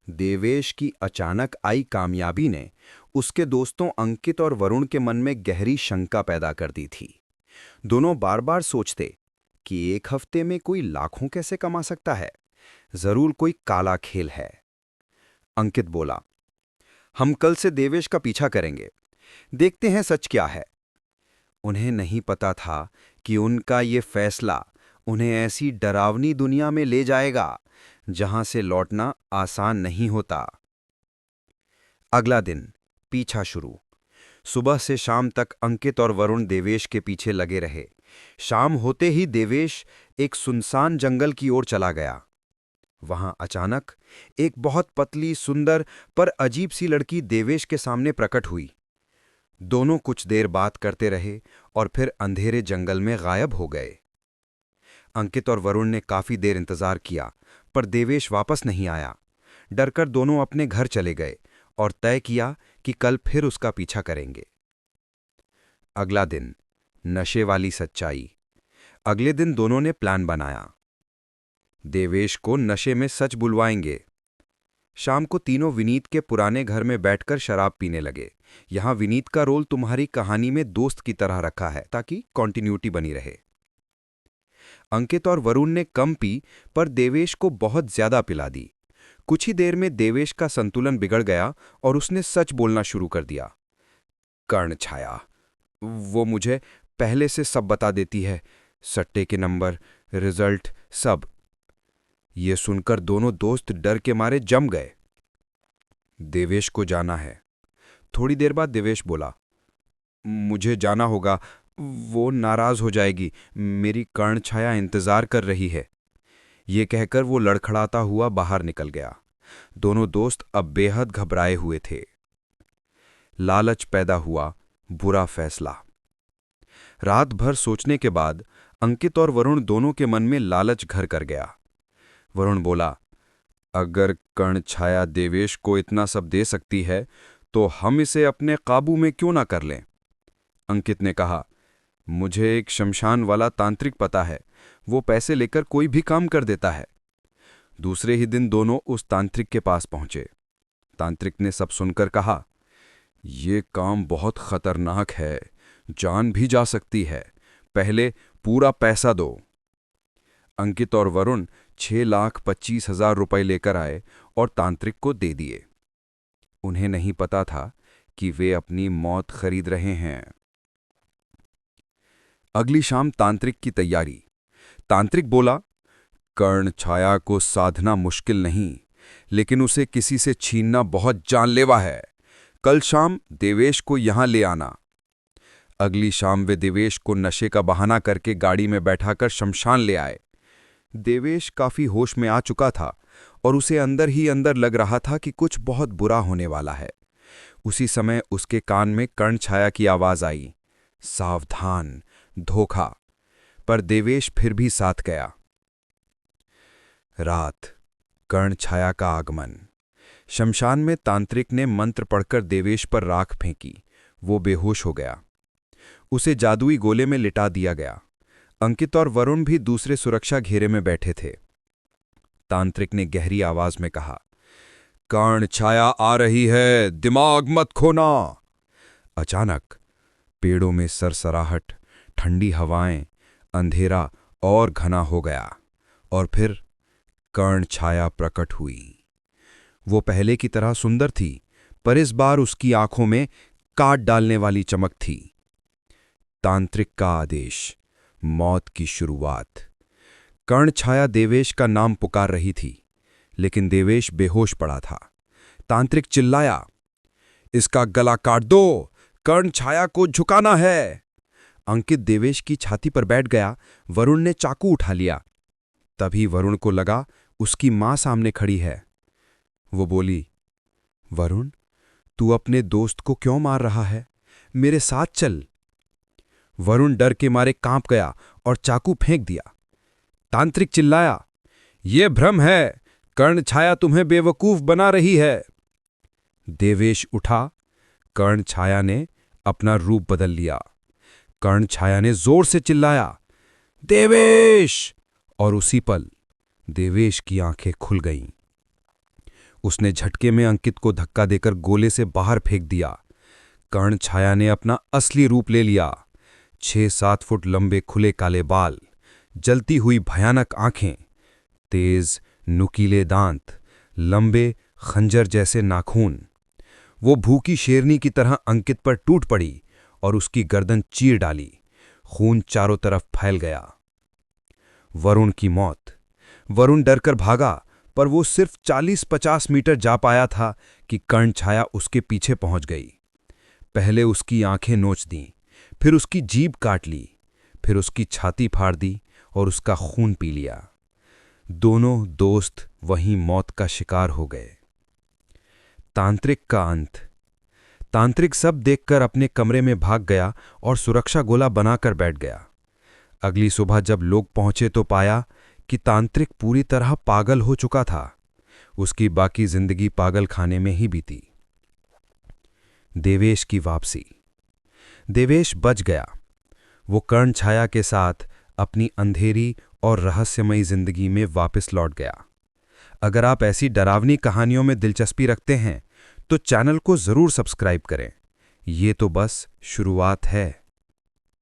देवेश की अचानक आई कामयाबी ने उसके दोस्तों अंकित और वरुण के मन में गहरी शंका पैदा कर दी थी। दोनों बार बार सोचते कि एक हफ्ते में कोई लाखों कैसे कमा सकता है। जरूर कोई काला खेल है। अंकित बोला, हम कल से देवेश का पीछा करेंगे, देखते हैं सच क्या है। उन्हें नहीं पता था कि उनका ये फैसला उन्हें ऐसी डरावनी दुनिया में ले जाएगा जहां से लौटना आसान नहीं होता। अगला दिन पीछा शुरू। सुबह से शाम तक अंकित और वरुण देवेश के पीछे लगे रहे। शाम होते ही देवेश एक सुनसान जंगल की ओर चला गया। वहां अचानक एक बहुत पतली, सुंदर पर अजीब सी लड़की देवेश के सामने प्रकट हुई। दोनों कुछ देर बात करते रहे और फिर अंधेरे जंगल में गायब हो गए। अंकित और वरुण ने काफी देर इंतजार किया, पर देवेश वापस नहीं आया। डरकर दोनों अपने घर चले गए और तय किया कि कल फिर उसका पीछा करेंगे। अगला दिन, नशे वाली सच्चाई। अगले दिन दोनों ने प्लान बनाया। देवेश को नशे में सच बुलवाएंगे। शाम को तीनों विनीत के पुराने घर में बैठकर शराब पीने लगे। यहां विनीत का रोल तुम्हारी कहानी में दोस्त की तरह रखा है ताकि कॉन्टिन्यूटी बनी रहे। अंकित और वरुण ने कम पी, पर देवेश को बहुत ज्यादा पिला दी। कुछ ही देर में देवेश का संतुलन बिगड़ गया और उसने सच बोलना शुरू कर दिया। कर्ण छाया, वो मुझे पहले से सब बता देती है, सट्टे के नंबर, रिजल्ट, सब। ये सुनकर दोनों दोस्त डर के मारे जम गए। देवेश को जाना है। थोड़ी देर बाद देवेश बोला, मुझे जाना होगा, वो नाराज हो जाएगी, मेरी कर्ण छाया इंतजार कर रही है। ये कहकर वो लड़खड़ाता हुआ बाहर निकल गया। दोनों दोस्त अब बेहद घबराए हुए थे। लालच पैदा हुआ, बुरा फैसला। रात भर सोचने के बाद अंकित और वरुण दोनों के मन में लालच घर कर गया। वरुण बोला, अगर कर्ण छाया देवेश को इतना सब दे सकती है तो हम इसे अपने काबू में क्यों ना कर लें। अंकित ने कहा, मुझे एक शमशान वाला तांत्रिक पता है, वो पैसे लेकर कोई भी काम कर देता है। दूसरे ही दिन दोनों उस तांत्रिक के पास पहुंचे। तांत्रिक ने सब सुनकर कहा, ये काम बहुत खतरनाक है, जान भी जा सकती है, पहले पूरा पैसा दो। अंकित और वरुण 6,25,000 रुपए लेकर आए और तांत्रिक को दे दिए। उन्हें नहीं पता था कि वे अपनी मौत खरीद रहे हैं। अगली शाम तांत्रिक की तैयारी। तांत्रिक बोला, कर्ण छाया को साधना मुश्किल नहीं, लेकिन उसे किसी से छीनना बहुत जानलेवा है। कल शाम देवेश को यहां ले आना। अगली शाम वे देवेश को नशे का बहाना करके गाड़ी में बैठाकर शमशान ले आए। देवेश काफी होश में आ चुका था और उसे अंदर ही अंदर लग रहा था कि कुछ बहुत बुरा होने वाला है। उसी समय उसके कान में कर्ण छाया की आवाज आई, सावधान, धोखा। पर देवेश फिर भी साथ गया। रात, कर्ण छाया का आगमन। शमशान में तांत्रिक ने मंत्र पढ़कर देवेश पर राख फेंकी। वो बेहोश हो गया। उसे जादुई गोले में लिटा दिया गया। अंकित और वरुण भी दूसरे सुरक्षा घेरे में बैठे थे। तांत्रिक ने गहरी आवाज में कहा, कर्ण छाया आ रही है, दिमाग मत खोना। अचानक पेड़ों में सरसराहट, ठंडी हवाएं, अंधेरा और घना हो गया और फिर कर्ण छाया प्रकट हुई। वो पहले की तरह सुंदर थी, पर इस बार उसकी आंखों में काट डालने वाली चमक थी। तांत्रिक का आदेश, मौत की शुरुआत। कर्ण छाया देवेश का नाम पुकार रही थी, लेकिन देवेश बेहोश पड़ा था। तांत्रिक चिल्लाया, इसका गला काट दो, कर्ण छाया को झुकाना है। अंकित देवेश की छाती पर बैठ गया। वरुण ने चाकू उठा लिया। तभी वरुण को लगा उसकी मां सामने खड़ी है। वो बोली, वरुण, तू अपने दोस्त को क्यों मार रहा है? मेरे साथ चल। वरुण डर के मारे कांप गया और चाकू फेंक दिया। तांत्रिक चिल्लाया, ये भ्रम है, कर्ण छाया तुम्हें बेवकूफ बना रही है। देवेश उठा। कर्ण छाया ने अपना रूप बदल लिया। कर्ण छाया ने जोर से चिल्लाया, देवेश! और उसी पल देवेश की आंखें खुल गईं। उसने झटके में अंकित को धक्का देकर गोले से बाहर फेंक दिया। कर्ण छाया ने अपना असली रूप ले लिया। 6-7 फुट लंबे खुले काले बाल, जलती हुई भयानक आंखें, तेज नुकीले दांत, लंबे खंजर जैसे नाखून। वो भूखी शेरनी की तरह अंकित पर टूट पड़ी और उसकी गर्दन चीर डाली। खून चारों तरफ फैल गया। वरुण की मौत। वरुण डरकर भागा, पर वो सिर्फ 40-50 मीटर जा पाया था कि कर्ण छाया उसके पीछे पहुंच गई। पहले उसकी आंखें नोच दीं, फिर उसकी जीभ काट ली, फिर उसकी छाती फाड़ दी और उसका खून पी लिया। दोनों दोस्त वहीं मौत का शिकार हो गए। तांत्रिक का अंत। तांत्रिक सब देखकर अपने कमरे में भाग गया और सुरक्षा गोला बनाकर बैठ गया। अगली सुबह जब लोग पहुंचे तो पाया कि तांत्रिक पूरी तरह पागल हो चुका था। उसकी बाकी जिंदगी पागल खाने में ही बीती। देवेश की वापसी। देवेश बच गया। वो कर्ण छाया के साथ अपनी अंधेरी और रहस्यमयी जिंदगी में वापस लौट गया। अगर आप ऐसी डरावनी कहानियों में दिलचस्पी रखते हैं तो चैनल को जरूर सब्सक्राइब करें। ये तो बस शुरुआत है।